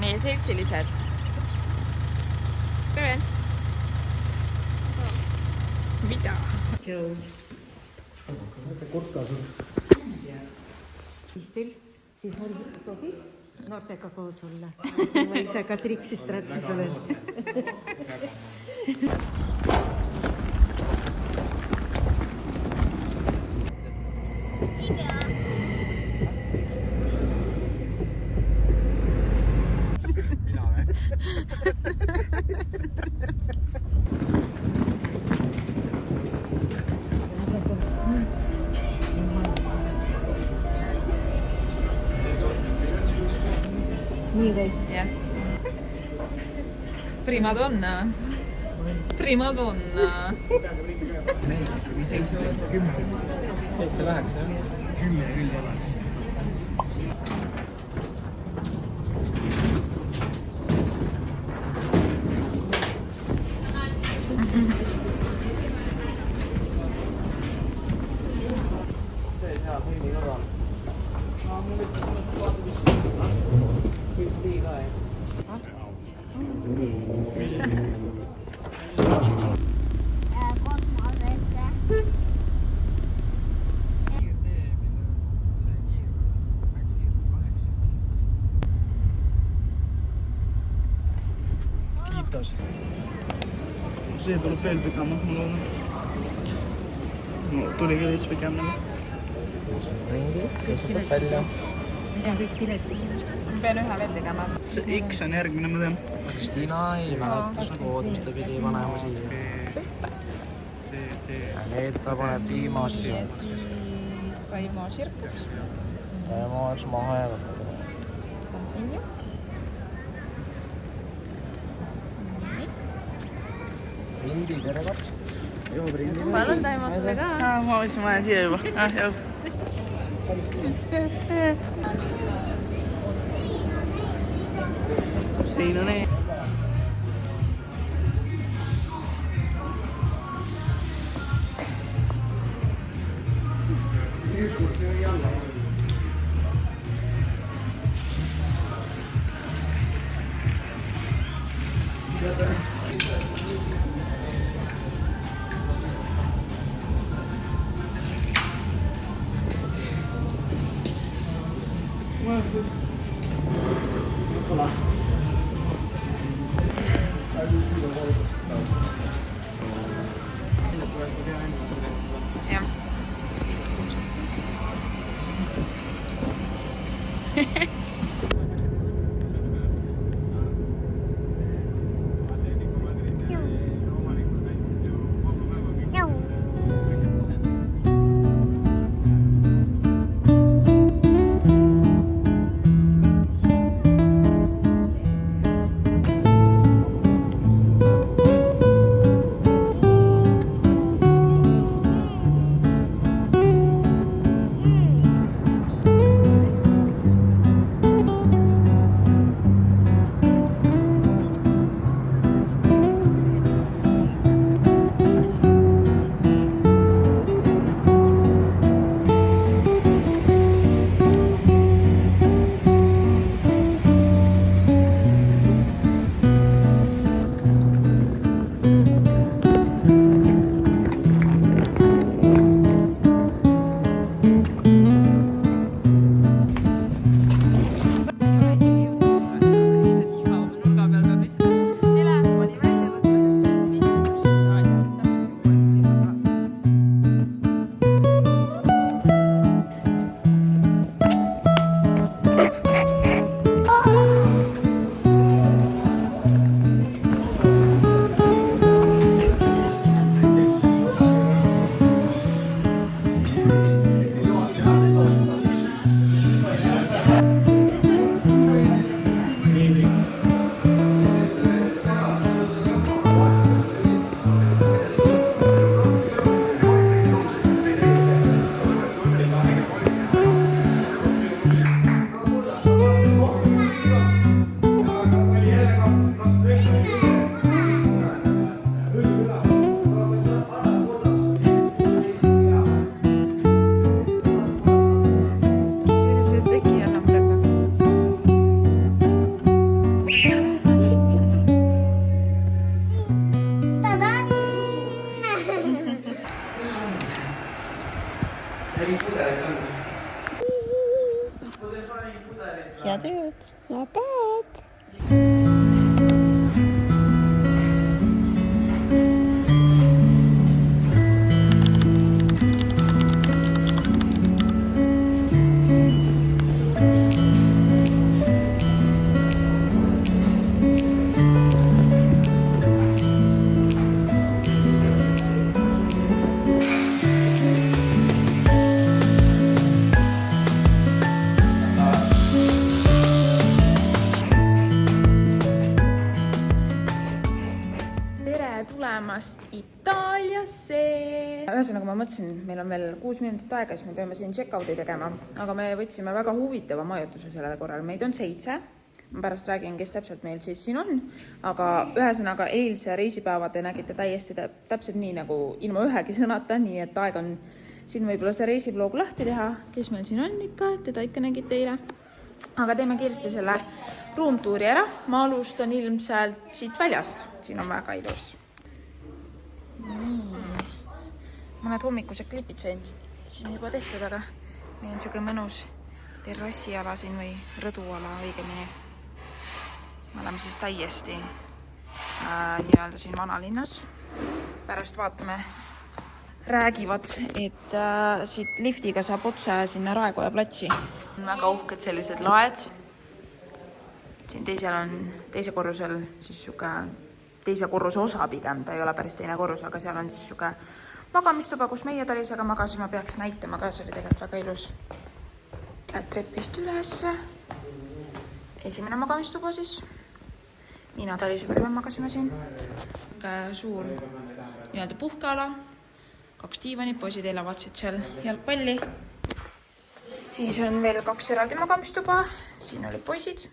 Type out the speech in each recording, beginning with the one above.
meie seltsilised. tere! Mida? Siis teil, siis mul sobib noortega koos olla. Ma ise ka triksist ratsis olen. Nii või? Jah. Primadonna. Primadonna. 7, 8, 10 küll ei ole. See tuleb veel pikemalt, ma loodan. No, tuligi veits pikem nagu. Ringi, kes saab välja? Mida kõik piletid? Ma pean ühe veel tegema. See X on järgmine, ma tean. Kristiina ei mäletuskood, mis ta pidi panema siia. Ja need ta paneb viimast ja siis Taimo Sirkus. Taimo oleks maha ja võtta. Continue. Rindi, tere kaks. Palun Taimo sulle ka. Ma võtsin vaja siia juba. Jah. Siin on ei. Jah. Head ööd! Ja teed. Tere tulemast Itaaliasse! Ühesõnaga ma mõtlesin, meil on veel 6 minutit aega, siis me peame siin check-out'i tegema. Aga me võtsime väga huvitava majutuse sellel korral. Meid on 7. Ma pärast räägin, kes täpselt meil siis siin on. Aga ühesõnaga eilse reisipäeva te nägite täiesti täpselt nii nagu ilma ühegi sõnata, nii et aeg on siin võib-olla see reisivlog lahti teha. Kes meil siin on ikka? Teda ikka nägite eile. Aga teeme kiiresti selle ruumtuuri ära. Ma alustan ilmselt siit väljast. Siin on väga ilus. Nii. Mõned hommikused klipid sain siin juba tehtud, aga meil on siuke mõnus terrassiala siin või rõduala õigemini. Me oleme siis täiesti nii-öelda siin vanalinnas. Pärast vaatame, räägivad, et siit liftiga saab otse sinna Raekoja platsi. Väga uhked sellised laed. Siin teise korrusel siis siuke teise korruse osa pigem, ta ei ole päris teine korrus, aga seal on siis siuke magamistuba, kus meie talisaga magasime, peaks näitama ka, see oli tegelikult väga ilus. Lähed trepist üles. Esimene magamistuba siis. Mina talisõbriga magasime siin. Suur nii-öelda puhkeala. 2 diivanit, poisid elavad seal jalgpalli. Siis on veel 2 eraldi magamistuba. Siin olid poisid.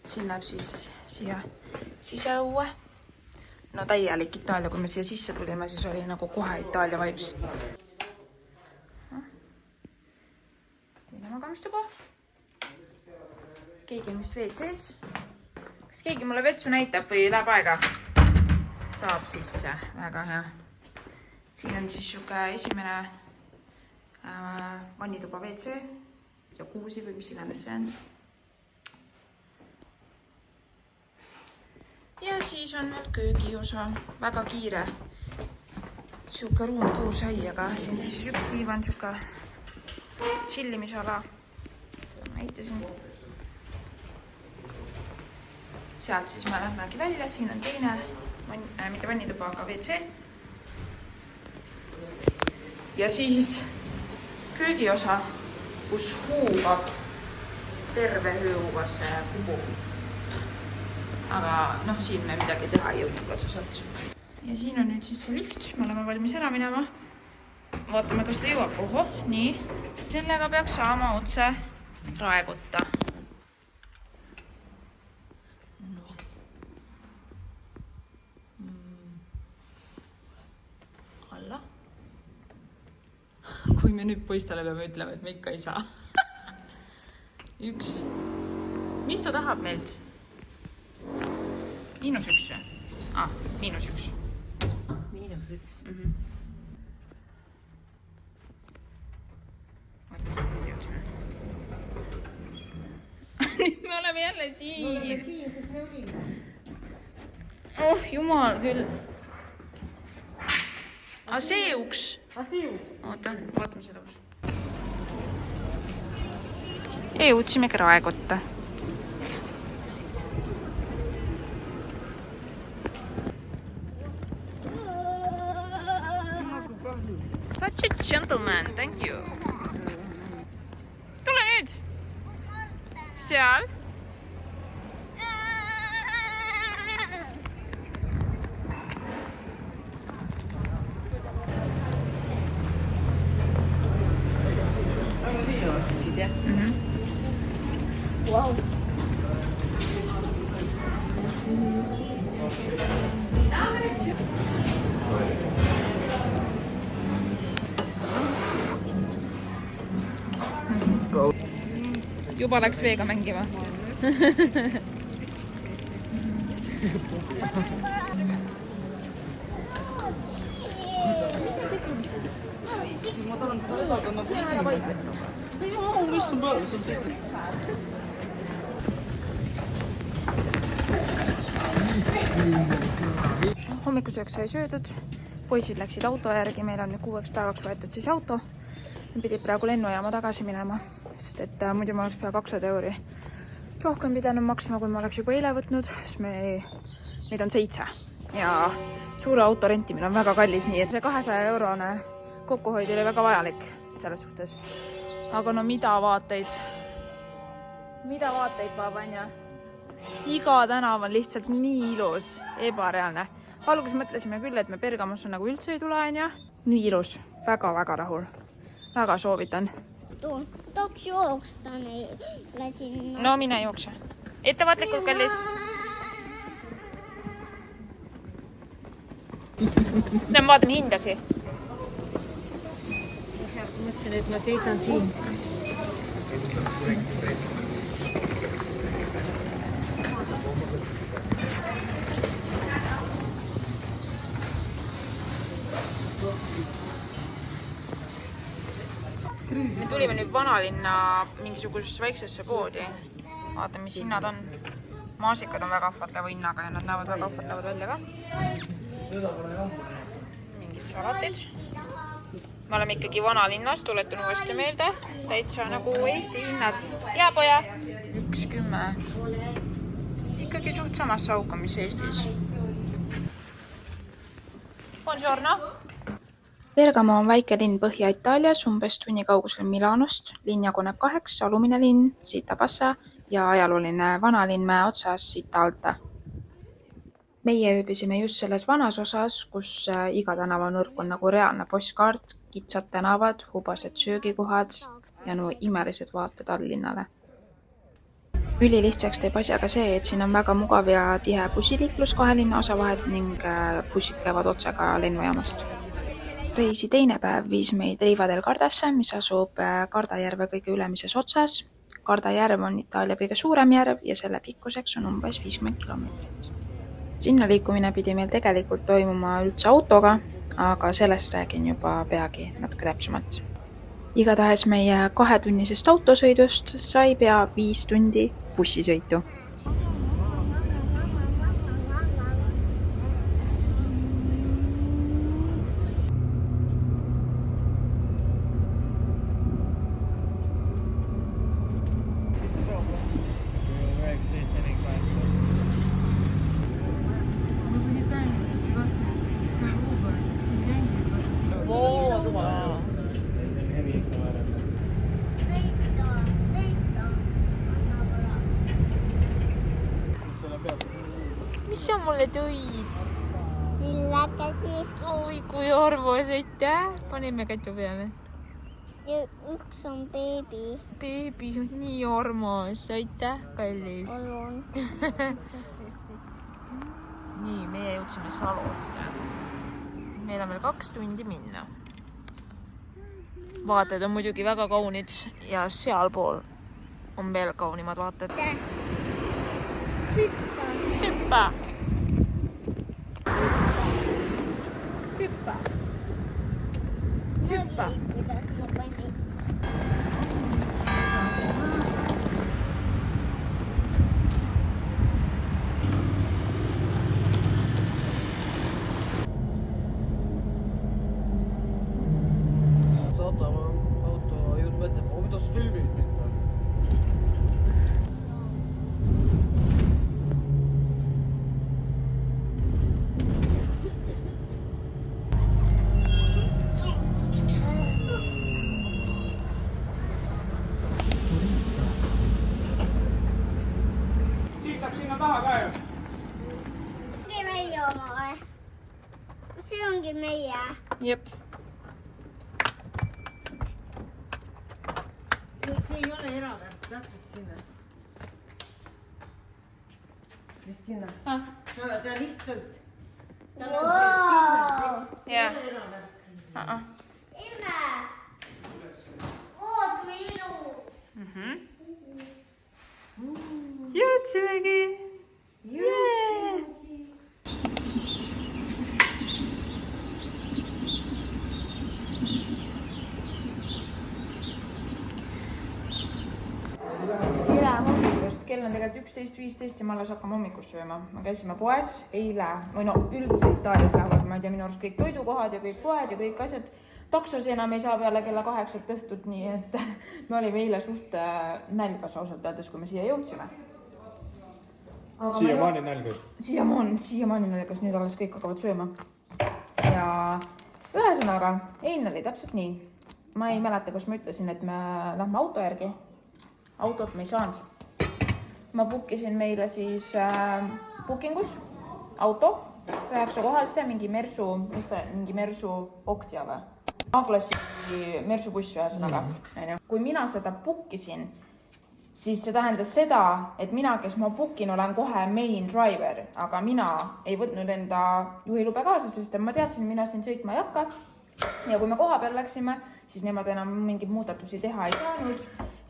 Siin läheb siis siia siseõue. No täielik Itaalia, kui me siia sisse tulime, siis oli nagu kohe Itaalia vibes. Teine magamistuba. Keegi on vist WC-s. Kas keegi mulle vetsu näitab või läheb aega? Saab sisse. Väga hea. Siin on siis siuke esimene vannituba WC. Jacuzzi või mis iganes see on. Ja siis on veel köögiosa. Väga kiire. Siuke ruumtuur sai, aga siin siis üks diivan, siuke chillimisala. Seda ma näitasin. Sealt siis me lähmegi välja. Siin on teine, mitte vannituba, aga WC. Ja siis köögiosa, kus huugab terve hõugasse kuhu. Aga siin me midagi teha ei jõudnud otseselt. Ja siin on nüüd siis see lift. Me oleme valmis ära minema. Vaatame, kas ta jõuab. Oho, nii. Sellega peaks saama otse Raekotta. Alla. Kui me nüüd poistele peame ütlema, et me ikka ei saa. Üks. Mis ta tahab meilt? -1 või? -1. -1. Nüüd me oleme jälle siin. Me oleme siin, kus me olime. Oh, jumal küll. See uks. Oota, vaatame seda uks. Ja jõudsimegi Raekotta. Such a gentleman, thank you. Tule nüüd. Seal. Wow. Juba läks veega mängima. ma tahan seda vedada nagu inimene. Ei, ma istun peale, see on see. Hommikusööks sai söödud, poisid läksid auto järgi, meil on nüüd 6 päevaks võetud siis auto. Me pidid praegu lennujaama tagasi minema, sest et muidu ma oleks pea 200 € rohkem pidanud maksma, kui ma oleks juba eile võtnud, sest meid on 7 ja suure auto rentimine on väga kallis, nii et see 200 € kokkuhoid oli väga vajalik selles suhtes. Aga no mida vaateid, Vabanja. Iga tänav on lihtsalt nii ilus, ebareaalne. Alguses mõtlesime küll, et me Bergamosse nagu üldse ei tule, on ja? Nii ilus, väga-väga rahul. Väga soovitan. Tahaks jooksta neile sinna. No mine jookse. Ettevaatlikult, kallis. Me vaatame hindasi. Mõtlesin, et ma seisan siin. Me tulime nüüd vanalinna mingisugusesse väiksesse poodi. Vaatame, mis hinnad on. Maasikad on väga ahvatleva hinnaga ja nad näevad väga ahvatlevad välja ka. Mingid salatid. Me oleme ikkagi vanalinnas, tuletan uuesti meelde. Täitsa nagu Eesti hinnad. Ja poja! 1,10. Ikkagi suht samas sauka, mis Eestis. Buongiorno! Bergamo on väike linn Põhja-Itaalias, umbes tunni kaugusel Milanost. Linn jaguneb 2, alumine linn, Città Bassa ja ajalooline vanalinn mäe otsas Città Alta. Meie ööbisime just selles vanas osas, kus iga tänava nurk on nagu reaalne postkaart, kitsad tänavad, hubased söögikohad ja no imelised vaated alllinnale. Ülilihtsaks teeb asjaga see, et siin on väga mugav ja tihe bussiliiklus 2 linna osa vahet ning bussid käivad otse ka lennujaamast. Reisi teine päev viis meid Riva del Gardasse, mis asub Gardajärve kõige ülemises otsas. Gardajärv on Itaalia kõige suurem järv ja selle pikkuseks on umbes 50 kilomeetrit. Sinna liikumine pidi meil tegelikult toimuma üldse autoga, aga sellest räägin juba peagi natuke täpsemalt. Igatahes meie 2-tunnisest autosõidust sai pea 5 tundi bussisõitu. Mis sa mulle tõid? Lillekesi. Oi, kui arvas, aitäh! Panime kätu peale. Ja üks on beebi. Beebi on nii armas, aitäh, kallis. Olun. Nii, meie jõudsime Salosse. Meil on veel 2 tundi minna. Vaated on muidugi väga kaunid ja sealpool on veel kaunimad vaated. Hüppa! Hüppa! Hüppa! Kuidas ma panin? Saata auto jõud mõtlema, kuidas filmid mind on. Ongi meie oma või? See ongi meie. Jep. See ei ole eravärk, Kristina. Kristina. Ta lihtsalt... Tal on see business, see ei ole eravärk. Emme! Oo, kui ilus! Jõudsimegi! Jõudsimegi! kell on tegelikult 11.15 ja me alles hakkame hommikust sööma. Me käisime poes eile, või no üldse Itaalias lähevad, ma ei tea, minu arust kõik toidukohad ja kõik poed ja kõik asjad. Taksosi enam ei saa peale kella 8 õhtut, nii et me olime eile suht nälgas ausalt öeldes, kui me siia jõudsime. Siiamaani nälgas? Siiamaani nälgas, nüüd alles kõik hakkavad sööma. Ja ühesõnaga, eilne oli täpselt nii. Ma ei mäleta, kas ma ütlesin, et me lähme auto järgi. Autot me ei saanud. Ma bookisin meile siis bookingus auto, 9 kohalise, mingi Mersu Octia või? A-klassi Mersu buss ühesõnaga. Kui mina seda bookisin, siis see tähendas seda, et mina, kes ma bookin, olen kohe main driver, aga mina ei võtnud enda juhilube kaasa, sest ma teadsin, mina siin sõitma ei hakka. Ja kui me koha peal läksime, siis nemad enam mingid muudatusi teha ei saanud,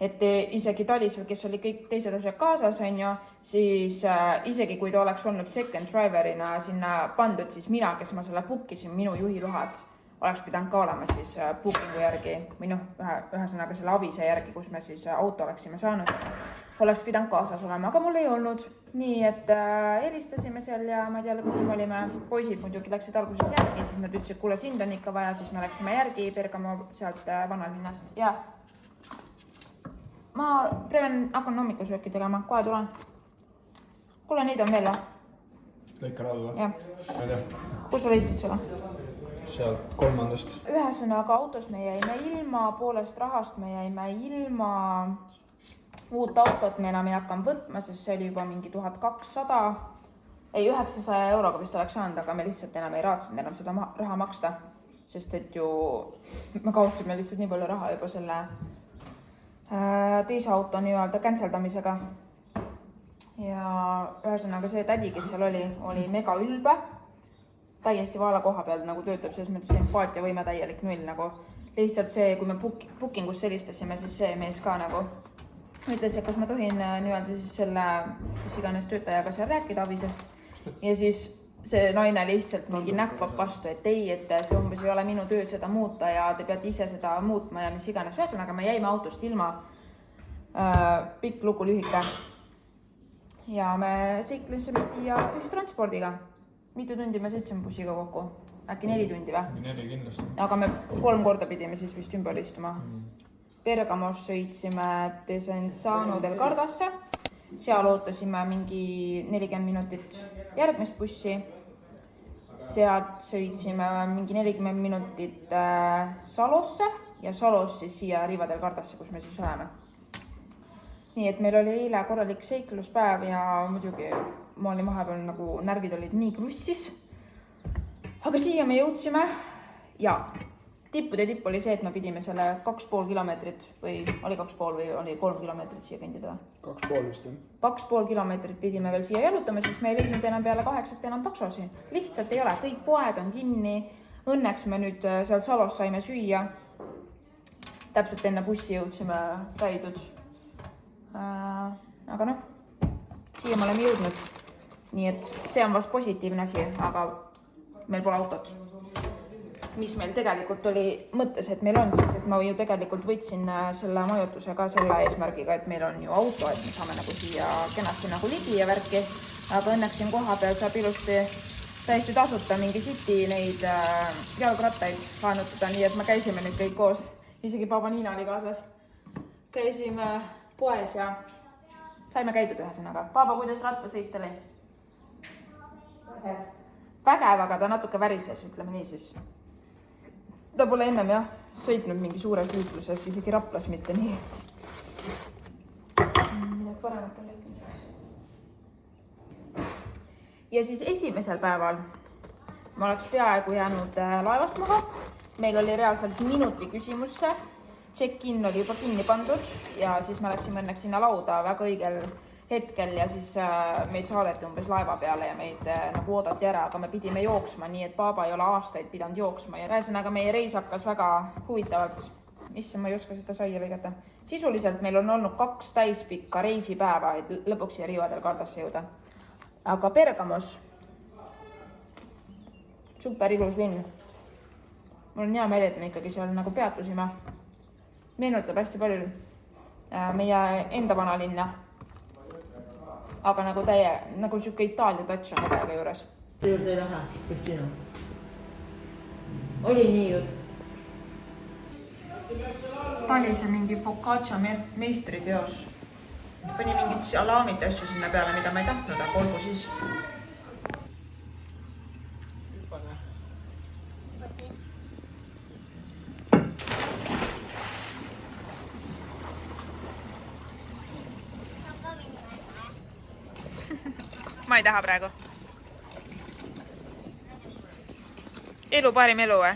et isegi Talisel, kes oli kõik teised asjad kaasas, siis isegi kui ta oleks olnud second driverina sinna pandud, siis mina, kes ma selle bookisin, minu juhilohad, oleks pidanud ka olema siis bookingu järgi või ühesõnaga selle avise järgi, kus me siis auto oleksime saanud, oleks pidanud kaasas olema, aga mul ei olnud. Nii, et helistasime seal ja ma ei tea, lõpuks me olime, poisid muidugi läksid alguses järgi, siis nad ütlesid, kuule, sind on ikka vaja, siis me läksime järgi Bergamo sealt vanalinnast. Ja ma hakkan hommikusööki tegema, kohe tulen. Kuule, neid on veel või? Lõika raudu või? Jah. Kus sa leidsid seda? Sealt 3. Ühesõnaga autos me jäime ilma, poolest rahast me jäime ilma, uut autot me enam ei hakanud võtma, sest see oli juba mingi 1200, ei 900 euroga vist oleks saanud, aga me lihtsalt enam ei raatsinud enam seda raha maksta, sest et ju me kaotsime lihtsalt nii palju raha juba selle teise auto nii-öelda canceldamisega. Ja ühesõnaga see tädi, kes seal oli mega ülbe, täiesti vaala koha peal nagu töötab, selles mõttes empaatia võime täielik null nagu. Lihtsalt see, kui me bookingus helistasime, siis see mees ka nagu ütles, et kas ma tohin nii-öelda siis selle, kes iganes töötajaga seal rääkida avisest. Ja siis see naine lihtsalt mingi näppab vastu, et ei, et see umbes ei ole minu töö seda muuta ja te peate ise seda muutma ja mis iganes. Ühesõnaga me jäime autost ilma, pikk lugu lühike. Ja me seiklesime siia ühistranspordiga. Mitu tundi me sõitsime bussiga kokku? Äkki 4 tundi või? 4 kindlasti. Aga me 3 korda pidime siis vist ümber istuma. Bergamos sõitsime Desenzano del Gardasse, seal ootasime mingi 40 minutit järgmist bussi, sealt sõitsime mingi 40 minutit Salosse ja Salos siis siia Riva del Gardasse, kus me siis oleme. Nii et meil oli eile korralik seikluspäev ja muidugi ma olin vahepeal nagu närvid olid nii krussis, aga siia me jõudsime ja tippude tipp oli see, et me pidime selle 2,5 kilomeetrit või oli 2,5 või oli 3 kilomeetrit siia kõndida. 2,5 vist, jah. 2,5 kilomeetrit pidime veel siia jalutama, sest me ei leidnud enam peale 8 enam taksosi. Lihtsalt ei ole, kõik poed on kinni. Õnneks me nüüd seal Salos saime süüa. Täpselt enne bussi jõudsime käidud. Aga noh, siia me oleme jõudnud. Nii et see on vast positiivne asi, aga meil pole autot. Mis meil tegelikult oli mõttes, et meil on, sest et ma ju tegelikult võtsin selle majutusega selle eesmärgiga, et meil on ju auto, et me saame nagu siia kenasti nagu ligi ja värki, aga õnneks siin koha peal saab ilusti täiesti tasuta mingi City neid jalgrattaid laenutada, nii et me käisime nüüd kõik koos, isegi Baba Niina oli kaasas. Käisime poes ja saime käidud ühesõnaga. Baba, kuidas rattasõit oli? Vägev, aga ta natuke värises, ütleme nii siis. Ta pole ennem jah sõitnud mingi suures liikluses, isegi Raplas mitte nii, et midagi paremat on liikumiseks. Ja siis esimesel päeval ma oleks peaaegu jäänud laevast maha. Meil oli reaalselt minuti küsimusse. Check-in oli juba kinni pandud ja siis me läksime õnneks sinna lauda väga õigel hetkel ja siis meid saadeti umbes laeva peale ja meid nagu oodati ära, aga me pidime jooksma, nii et Baba ei ole aastaid pidanud jooksma ja ühesõnaga meie reis hakkas väga huvitavalt. Issand, ma ei oska seda saia lõigata. Sisuliselt meil on olnud 2 täispikka reisipäeva, et lõpuks siia Riva del Gardasse jõuda. Aga Bergamos, super ilus linn. Mul on hea meel, et me ikkagi seal nagu peatusime. Meenutab hästi palju meie enda vanalinna. aga nagu nagu siuke Itaalia touch on täiega juures. Juurde ei lähe, Kristina. Oli nii jutt? Ta oli see mingi focaccia meistriteos. Pani mingid salamid asju sinna peale, mida ma ei tahtnud, aga olgu siis. Ma ei taha praegu. Elu parim elu, või?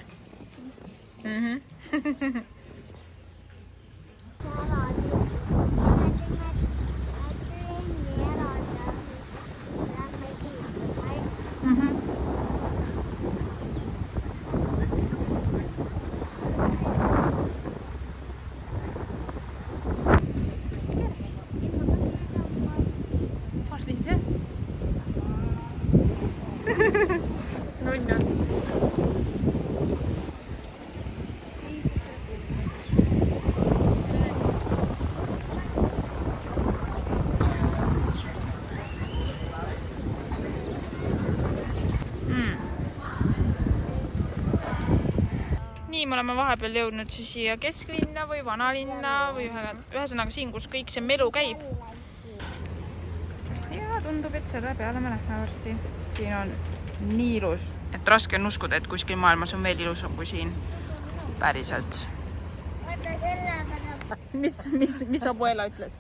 Nii, me oleme vahepeal jõudnud siis siia kesklinna või vanalinna või ühesõnaga siin, kus kõik see melu käib. Ja tundub, et selle peale me lähme varsti. Siin on nii ilus, et raske on uskuda, et kuskil maailmas on veel ilusam kui siin. Päriselt. Mis Abuela ütles?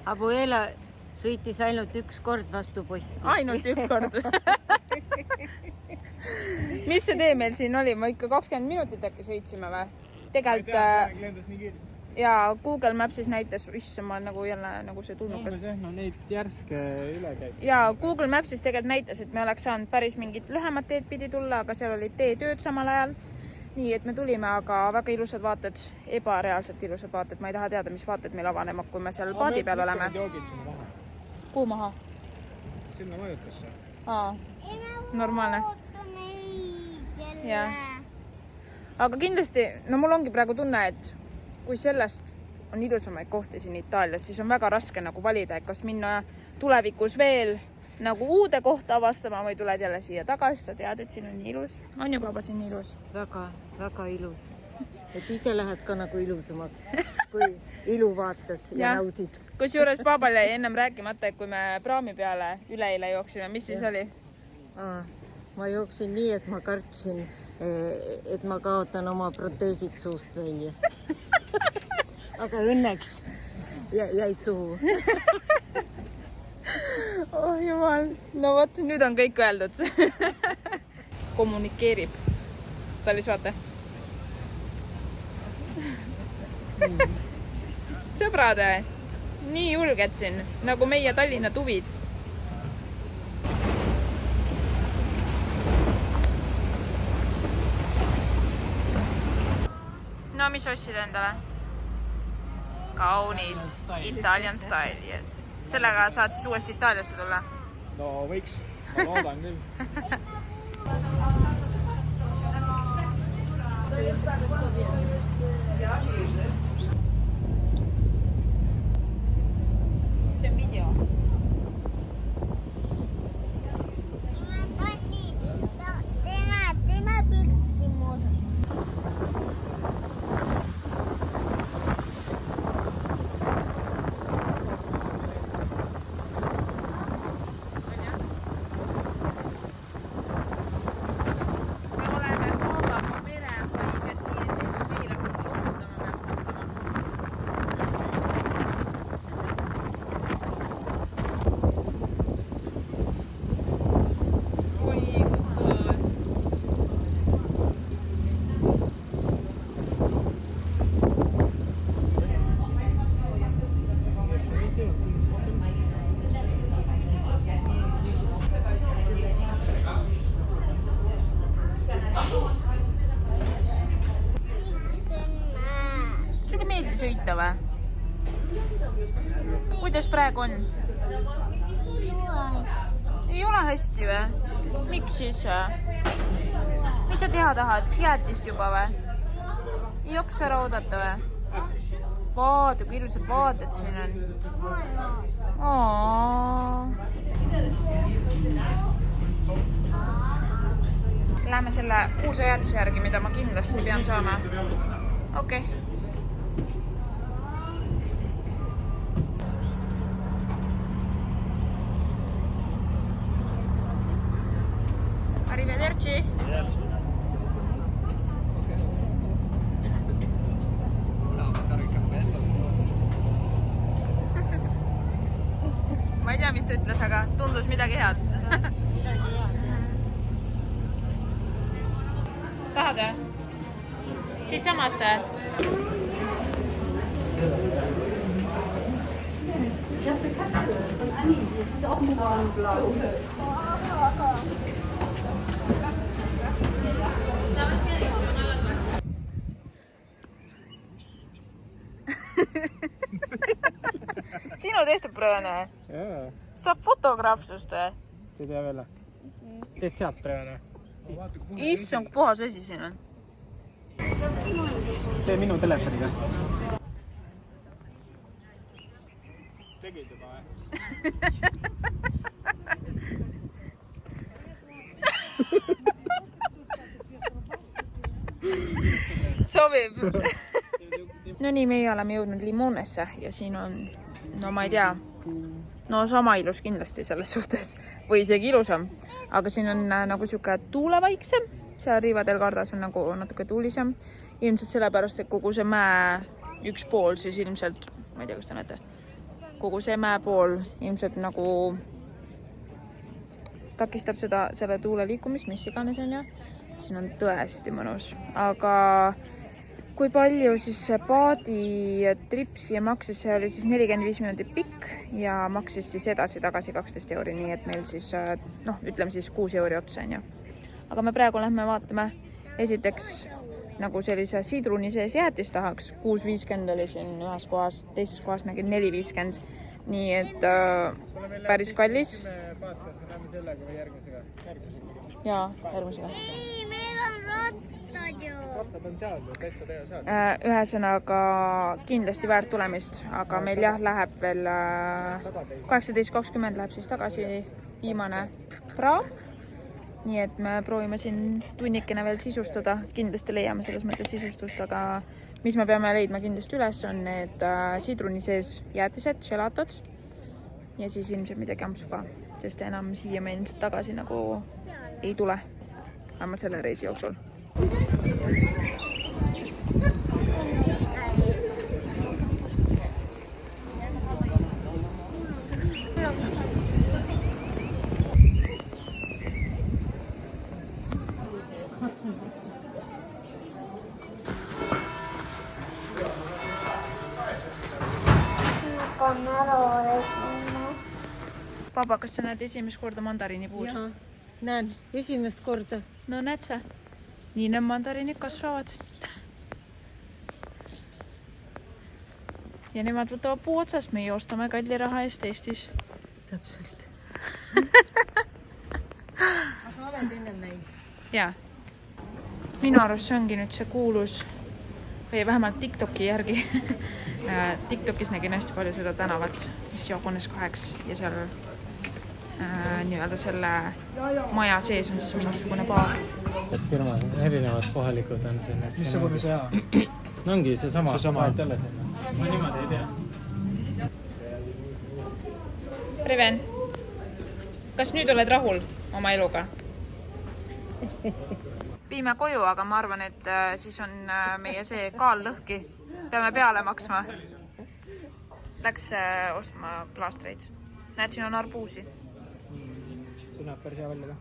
Abuela sõitis ainult üks kord vastu posti. Ainult üks kord. Mis see tee meil siin oli? Ma ikka 20 minutit äkki sõitsime või? Tegelikult ja Google Mapsis näitas, isse ma nagu jälle nagu see tulnukas. No neid järske üle käib. Ja Google Mapsis tegelikult näitas, et me oleks saanud päris mingit lühemat teed pidi tulla, aga seal olid teetööd samal ajal. Nii, et me tulime, aga väga ilusad vaated, ebareaalselt ilusad vaated. Ma ei taha teada, mis vaated meil avanema, kui me seal paadi peal oleme. Kuhu maha? Sinna mõjutusse. Normaalne. Ja. Aga kindlasti, no mul ongi praegu tunne, et kui sellest on ilusamaid kohti siin Itaalias, siis on väga raske nagu valida, et kas minna tulevikus veel nagu uude kohta avastama või tuled jälle siia tagasi, sa tead, et siin on nii ilus. On ju papa siin nii ilus? Väga, väga ilus. Et ise lähed ka nagu ilusamaks, kui ilu vaatad ja naudid. Kus juures papal jäi ennem rääkimata, et kui me praami peale üleile jooksime, mis siis oli? Ma jooksin nii, et ma kartsin, et ma kaotan oma proteesid suust välja. Aga õnneks jäid suhu. Oh jumal, no vot, nüüd on kõik öeldud. Kommunikeerib. Tallis, vaata. Sõbrade, nii julged siin, nagu meie Tallinna tuvid. No, mis ostsid endale? Kaunis. Italian style, yes. Sellega saad siis uuesti Itaaliasse tulla? No võiks, ma loodan küll. See on video. Tema pilti must. Sõita või? Kuidas praegu on? Ei ole hästi või? Miks siis? Mis sa teha tahad? Jäätist juba või? Ei jaksa ära oodata või? vaata, kui ilusad vaated siin on. Läheme selle kuulsa jäätise järgi, mida ma kindlasti pean saama. Okei. Arrivederci. Ma ei tea, mis ta ütles, aga tundus midagi head. Tahad või? Siit samast või? Sinu tehtud prööne? Jaa. Saab fotograafsust või? Ei tea veel. Teed sealt prööne. Issand, kui puhas vesi siin on. Tee minu telefoniga. Tegid juba või? Sobib. No nii, meie oleme jõudnud Limonesse ja siin on, no ma ei tea, no sama ilus kindlasti selles suhtes või isegi ilusam. Aga siin on nagu siuke tuulevaiksem, seal Riva del Gardas on nagu natuke tuulisem. Ilmselt sellepärast, et kogu see mäe üks pool siis ilmselt, ma ei tea, kas te näete, kogu see mäe pool ilmselt nagu takistab selle tuule liikumist, mis iganes on ja. Siin on tõesti mõnus, aga kui palju siis see paadi tripsi ja maksis, see oli siis 45 minutit pikk ja maksis siis edasi-tagasi 12 €, nii et meil siis, noh, ütleme siis 6 € otsa on ju. Aga me praegu lähme vaatame esiteks nagu sellise siidruni sees jäätis tahaks, 6,50 oli siin ühes kohas, teises kohas nägin 4,50, nii et päris kallis. Jaa, järgmisega. Ei, meil on rattad ju. Rattad on seal, täitsa tee seal. Ühesõnaga kindlasti väärt tulemist, aga meil jah, läheb veel 18:20 läheb siis tagasi viimane praam. Nii et me proovime siin tunnikene veel sisustada, kindlasti leiame selles mõttes sisustust, aga mis me peame leidma kindlasti üles on need sidruni sees jäätised, gelatod ja siis ilmselt midagi ampsu ka, sest enam siia me ilmselt tagasi nagu ei tule, vähemalt selle reisi jooksul. Papa, kas sa näed esimest korda mandariini puud? Jaa, näen esimest korda. No näed sa? Nii need mandariinid kasvavad. Ja nemad võtavad puu otsast, meie ostame kalli raha eest Eestis. Täpselt. Aga sa oled ennem näinud? Jaa. Minu arust see ongi nüüd see kuulus, või vähemalt TikToki järgi. TikTokis nägin hästi palju seda tänavat, mis jagunes 2 ja seal nii-öelda selle maja sees on siis mingisugune baar. Et firmad, erinevad kohalikud on siin. Mis see pole see hea? No ongi see sama. Ma niimoodi ei tea. Reven, kas nüüd oled rahul oma eluga? Viime koju, aga ma arvan, et siis on meie see kaal lõhki. Peame peale maksma. Läks ostma plaastreid. Näed, siin on arbuusi. See näeb päris hea välja ka.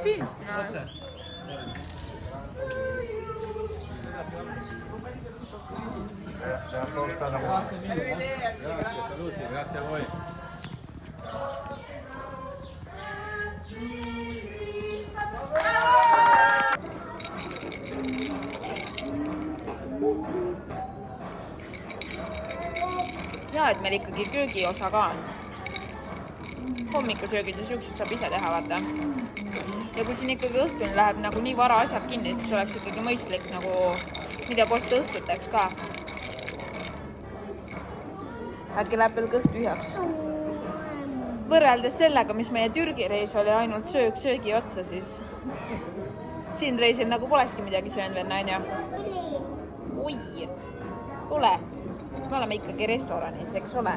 Siin? Grazie a voi. Ja, et meil ikkagi köögiosa ka on. hommikusöögid ja siuksed saab ise teha, vaata. Ja kui siin ikkagi õhtuni läheb nagu nii vara asjad kinni, siis oleks ikkagi mõistlik nagu midagi osta õhtuteks ka. Äkki läheb veel kõht tühjaks. Võrreldes sellega, mis meie Türgi reis oli ainult söögi otsa, siis siin reisil nagu polekski midagi söönud veel, on ju? Oi, tule. Me oleme ikkagi restoranis, eks ole?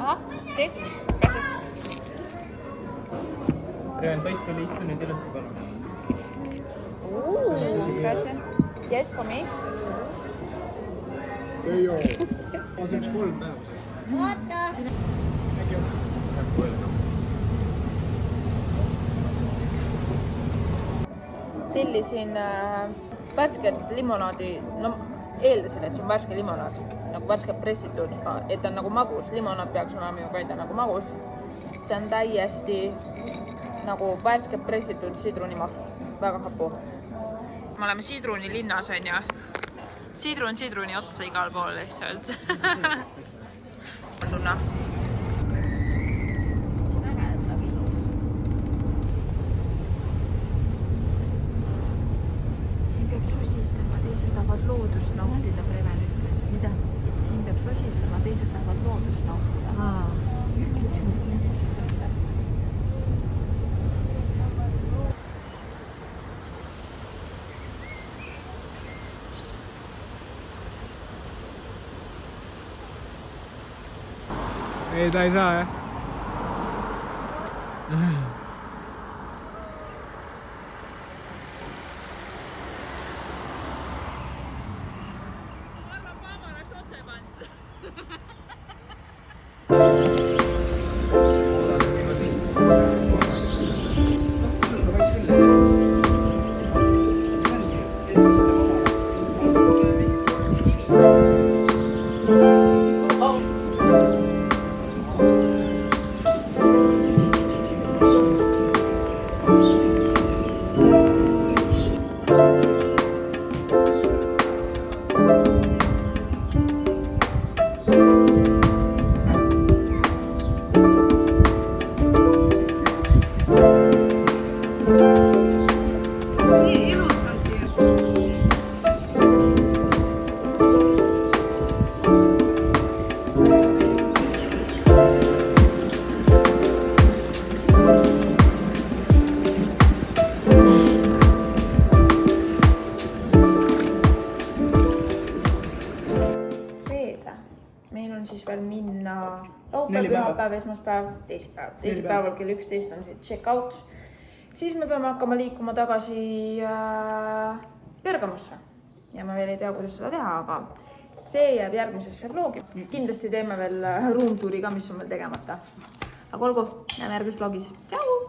Ahah, see, käses. Reven, toit oli istu nüüd ilusti palun. Grazie. Yes, for me. Ei oo. Ma sööks 3 päeva. Oota. Tellisin värsket limonaadi, no eeldasin, et see on värske limonaad, nagu värske pressitud, et on nagu magus, limonaad peaks olema ju kaida nagu magus. See on täiesti nagu värske pressitud sidrunimaht, väga hapu. Me oleme sidruni linnas, on ju. Sidrun sidruni otsa igal pool lihtsalt. Tunna. Siin peab sosistama, teised tahavad loodust nautida, Preven ütles. Mida? Et siin peab sosistama, teised tahavad loodust nautida. Ei, ta ei saa, jah. Meil on siis veel minna laupäev, pühapäev, esmaspäev, teisipäev. Teisipäeval kell 11 on see check-out. Siis me peame hakkama liikuma tagasi Bergamosse. Ja ma veel ei tea, kuidas seda teha, aga see jääb järgmisesse vlogi. Kindlasti teeme veel room touri ka, mis on veel tegemata. Aga olgu, näeme järgmises vlogis. Tšau!